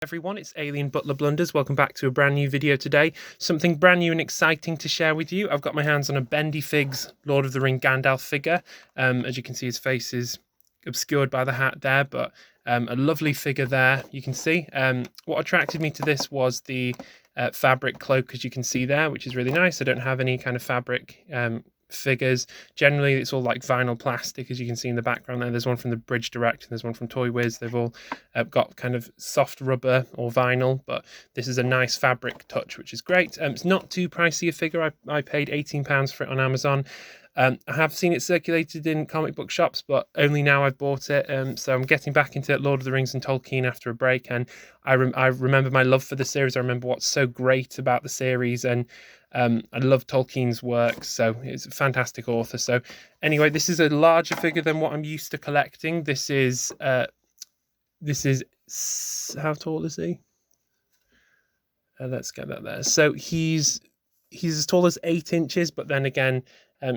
Everyone, it's AlienButlerBlunders. Welcome back to a brand new video today. Something brand new and exciting to share with you. I've got my hands on a Bendyfigs Lord of the Ring Gandalf figure. As you can see, his face is obscured by the hat there, but a lovely figure there, you can see. What attracted me to this was the fabric cloak, as you can see there, which is really nice. I don't have any kind of fabric figures. Generally it's all like vinyl plastic, as you can see in the background there. There's one from the Bridge Direct and there's one from Toy Wiz. They've all got kind of soft rubber or vinyl, but this is a nice fabric touch, which is great. It's not too pricey a figure. I paid £18 for it on Amazon. I have seen it circulated in comic book shops, but only now I've bought it. So I'm getting back into Lord of the Rings and Tolkien after a break, and I remember my love for the series. I remember what's so great about the series, and I love Tolkien's work, so it's a fantastic author. So anyway, this is a larger figure than what I'm used to collecting. This is how tall is he? Let's get that there. So he's as tall as 8 inches, but then again,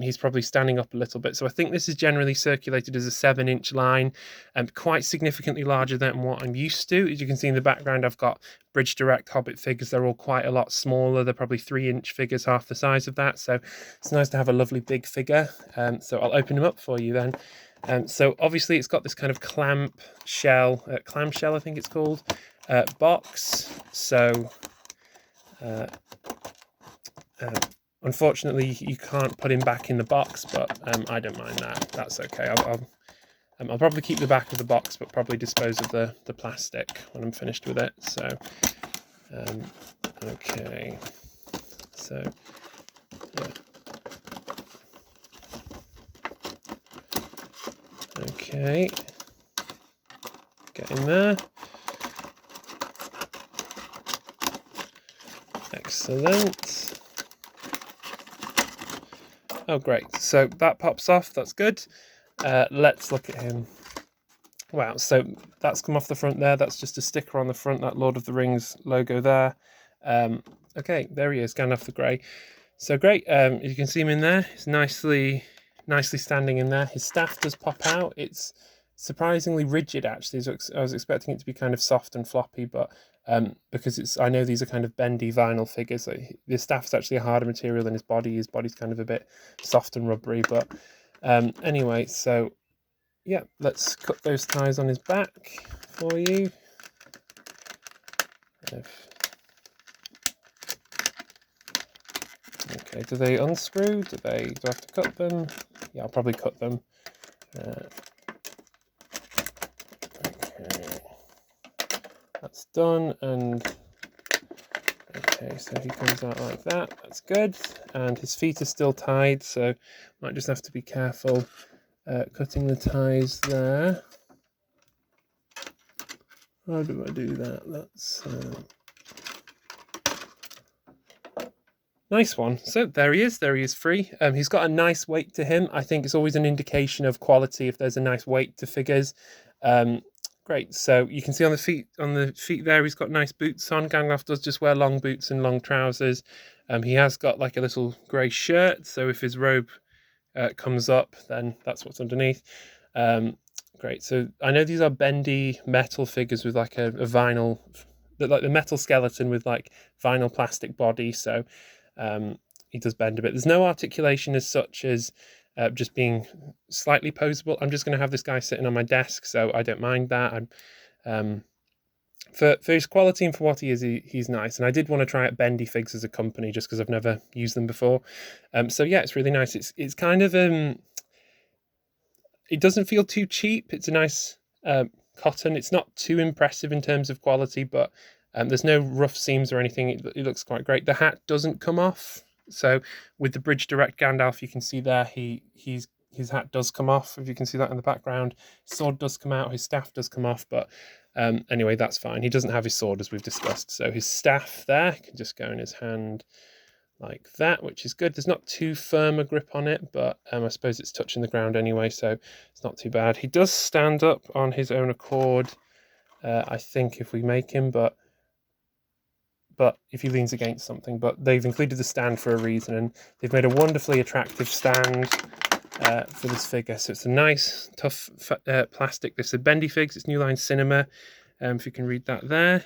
he's probably standing up a little bit. So I think this is generally circulated as a 7-inch line, and quite significantly larger than what I'm used to. As you can see in the background, I've got Bridge Direct Hobbit figures. They're all quite a lot smaller. They're probably 3-inch figures, half the size of that. So it's nice to have a lovely big figure. So I'll open them up for you then. So obviously it's got this kind of clamshell, I think it's called, box. So unfortunately, you can't put him back in the box, but I don't mind that. That's okay. I'll probably keep the back of the box, but probably dispose of the plastic when I'm finished with it. So, okay. So, yeah. Okay. Get in there. Excellent. Oh, great. So that pops off. That's good. Let's look at him. Wow. So that's come off the front there. That's just a sticker on the front, that Lord of the Rings logo there. Okay, there he is, Gandalf the Grey. So great. You can see him in there. He's nicely standing in there. His staff does pop out. It's surprisingly rigid, actually. I was expecting it to be kind of soft and floppy, but because I know these are kind of bendy vinyl figures. The staff's actually a harder material than his body. His body's kind of a bit soft and rubbery, but anyway, so yeah, let's cut those ties on his back for you. Okay, do they unscrew? Do I have to cut them? Yeah, I'll probably cut them. That's done, and okay, so he comes out like that. That's good, and his feet are still tied, so might just have to be careful cutting the ties there. How do I do that? That's nice one. So there he is free. He's got a nice weight to him. I think it's always an indication of quality if there's a nice weight to figures. Great. So you can see on the feet there, he's got nice boots on. Gandalf does just wear long boots and long trousers. He has got like a little grey shirt, so if his robe comes up, then that's what's underneath. Great. So I know these are bendy metal figures with like a vinyl, like the metal skeleton with like vinyl plastic body. So he does bend a bit. There's no articulation as such as just being slightly posable. I'm just going to have this guy sitting on my desk, so I don't mind that. For his quality and for what he is, he's nice. And I did want to try out Bendyfigs as a company just because I've never used them before. So yeah, it's really nice. It's kind of it doesn't feel too cheap. It's a nice cotton. It's not too impressive in terms of quality, but there's no rough seams or anything. It looks quite great. The hat doesn't come off. So with the Bridge Direct Gandalf, you can see there his hat does come off. If you can see that in the background, his sword does come out, his staff does come off, but anyway, that's fine. He doesn't have his sword, as we've discussed. So his staff there can just go in his hand like that, which is good. There's not too firm a grip on it, but I suppose it's touching the ground anyway, so it's not too bad. He does stand up on his own accord, I think, if we make him, but if he leans against something. But they've included the stand for a reason, and they've made a wonderfully attractive stand for this figure. So it's a nice, tough plastic. This is Bendyfigs. It's New Line Cinema, if you can read that there.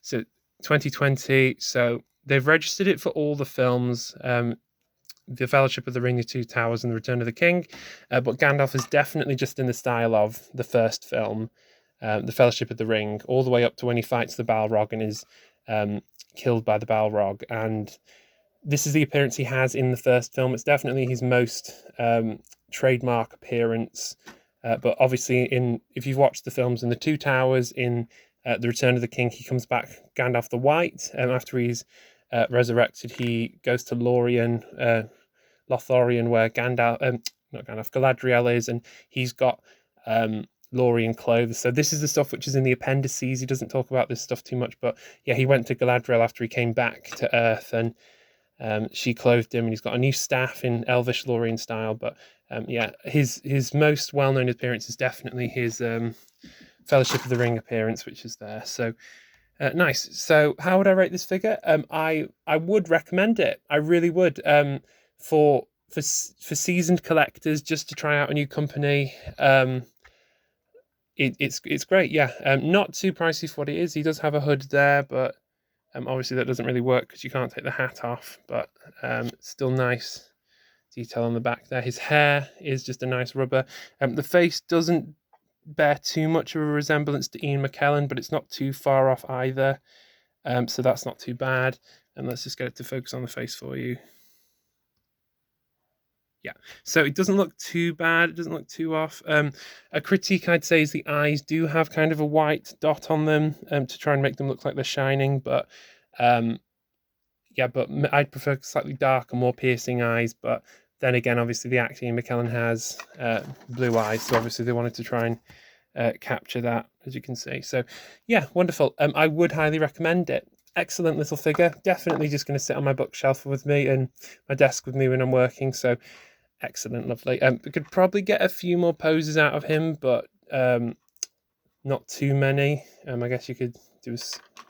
So 2020. So they've registered it for all the films. The Fellowship of the Ring, The Two Towers, and The Return of the King. But Gandalf is definitely just in the style of the first film, The Fellowship of the Ring, all the way up to when he fights the Balrog and is killed by the Balrog. And this is the appearance he has in the first film. It's definitely his most trademark appearance. But obviously, if you've watched the films in The Two Towers, in The Return of the King, he comes back Gandalf the White. After he's resurrected, he goes to Lorien, where Galadriel is, and he's got Lorien clothes. So this is the stuff which is in the appendices. He doesn't talk about this stuff too much, but yeah, he went to Galadriel after he came back to Earth, and she clothed him, and he's got a new staff in Elvish Lorien style. But yeah, his most well-known appearance is definitely his Fellowship of the Ring appearance, which is there. So nice. So how would I rate this figure? I would recommend it. I really would. For seasoned collectors, just to try out a new company, it's great. Yeah, not too pricey for what it is. He does have a hood there, but obviously that doesn't really work because you can't take the hat off. But still nice detail on the back there. His hair is just a nice rubber. The face doesn't bear too much of a resemblance to Ian McKellen, but it's not too far off either. So that's not too bad. And let's just get it to focus on the face for you. Yeah, so it doesn't look too bad. It doesn't look too off. A critique I'd say is the eyes do have kind of a white dot on them to try and make them look like they're shining. But yeah, but I'd prefer slightly darker, more piercing eyes. But then again, obviously the actor Ian McKellen has blue eyes, so obviously they wanted to try and capture that, as you can see. So yeah, wonderful. I would highly recommend it. Excellent little figure. Definitely just going to sit on my bookshelf with me and my desk with me when I'm working. So excellent, lovely. We could probably get a few more poses out of him, but not too many. I guess you could do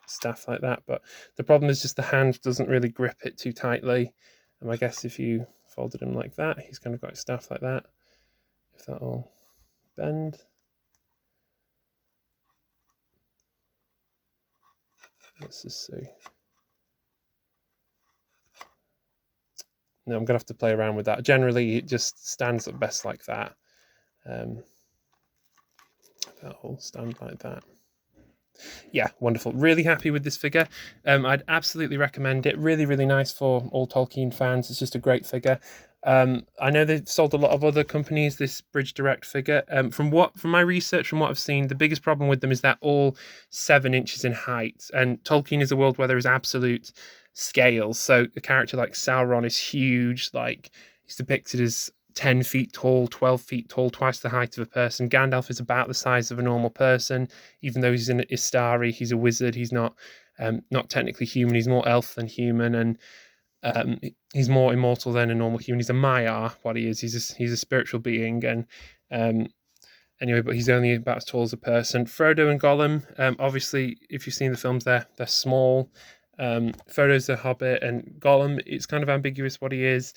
stuff like that, but the problem is just the hand doesn't really grip it too tightly. And I guess if you folded him like that, he's kind of got stuff like that. If that'll bend. Let's just see. No, I'm going to have to play around with that. Generally, it just stands up best like that. That'll stand like that. Yeah, wonderful. Really happy with this figure. I'd absolutely recommend it. Really, really nice for all Tolkien fans. It's just a great figure. I know they've sold a lot of other companies this Bridge Direct figure. From my research, from what I've seen, the biggest problem with them is they're all 7 inches in height. And Tolkien is a world where there is absolute scale. So a character like Sauron is huge. Like, he's depicted as 10 feet tall, 12 feet tall, twice the height of a person. Gandalf is about the size of a normal person, even though he's in Istari. He's a wizard. He's not technically human. He's more elf than human, and he's more immortal than a normal human. He's a Maiar. What he is, he's a spiritual being, and anyway, but he's only about as tall as a person. Frodo and Gollum, obviously, if you've seen the films, they're small. Frodo's a hobbit, and Gollum, it's kind of ambiguous what he is.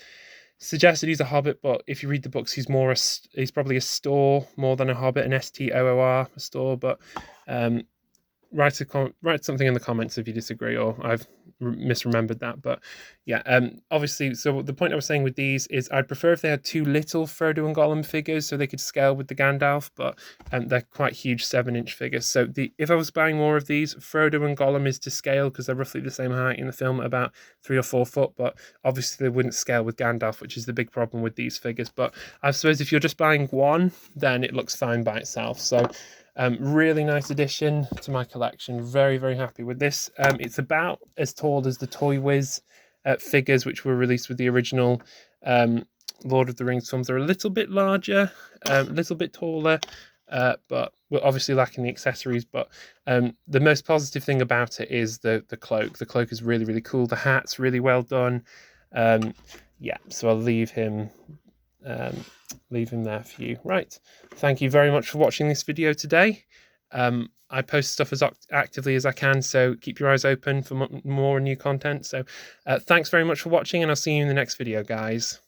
Suggested he's a hobbit, but if you read the books, he's probably a Stoor more than a hobbit, an Stoor, a Stoor. But write something in the comments if you disagree, or I've misremembered that. But yeah, obviously, so the point I was saying with these is I'd prefer if they had 2 little Frodo and Gollum figures so they could scale with the Gandalf, but they're quite huge 7-inch figures. So if I was buying more of these, Frodo and Gollum is to scale because they're roughly the same height in the film, about 3 or 4 foot, but obviously they wouldn't scale with Gandalf, which is the big problem with these figures. But I suppose if you're just buying one, then it looks fine by itself. So really nice addition to my collection. Very, very happy with this. It's about as tall as the Toy Wiz figures, which were released with the original Lord of the Rings films. They're a little bit larger, a little bit taller, but we're obviously lacking the accessories. But the most positive thing about it is the cloak. The cloak is really, really cool. The hat's really well done. Yeah, so I'll leave him there for you. Right, thank you very much for watching this video today. I post stuff as actively as I can, so keep your eyes open for more new content. So thanks very much for watching, and I'll see you in the next video, guys.